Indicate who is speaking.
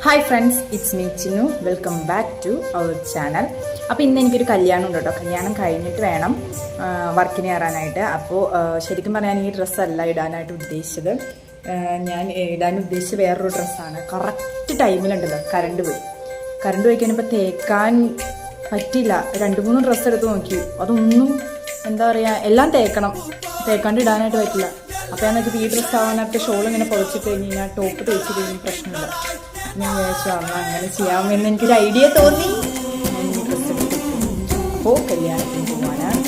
Speaker 1: Hi friends, it's me Chinnu. Welcome back to our channel. അപ്പോൾ ഇന്ന് എനിക്കൊരു കല്യാണം ഉണ്ട് കേട്ടോ. കല്യാണം കഴിഞ്ഞിട്ട് വേണം വർക്കിന് കയറാനായിട്ട്. അപ്പോൾ ശരിക്കും പറഞ്ഞാൽ ഈ ഡ്രസ്സല്ല ഇടാനായിട്ട് ഉദ്ദേശിച്ചത്. ഞാൻ ഇടാൻ ഉദ്ദേശിച്ച വേറൊരു ഡ്രസ്സാണ്. കറക്റ്റ് ടൈമിലുണ്ടല്ലോ കറണ്ട് പോയി കഴിഞ്ഞപ്പോൾ തേക്കാൻ പറ്റില്ല. 2-3 ഡ്രസ്സ് എടുത്ത് നോക്കി, അതൊന്നും എന്താ പറയുക, എല്ലാം തേക്കാണ്ട് ഇടാനായിട്ട് പറ്റില്ല. അപ്പോൾ ഞാൻ നോക്കിയപ്പോൾ ഈ ഡ്രസ്സ് ആവാനൊക്കെ ഷോൾ ഇങ്ങനെ പൊളിച്ചിട്ട് കഴിഞ്ഞ് കഴിഞ്ഞാൽ ടോപ്പ് തേച്ച് കഴിഞ്ഞാൽ പ്രശ്നമില്ല. ഞാൻ വിചാരിച്ചു അങ്ങനെ ചെയ്യാമെന്ന് എനിക്കൊരു ഐഡിയ തോന്നി. ഞാൻ ഈ ഡ്രസ്സ് എടുത്തു. അപ്പോൾ കല്യാണത്തിന് പോകാനാണ്.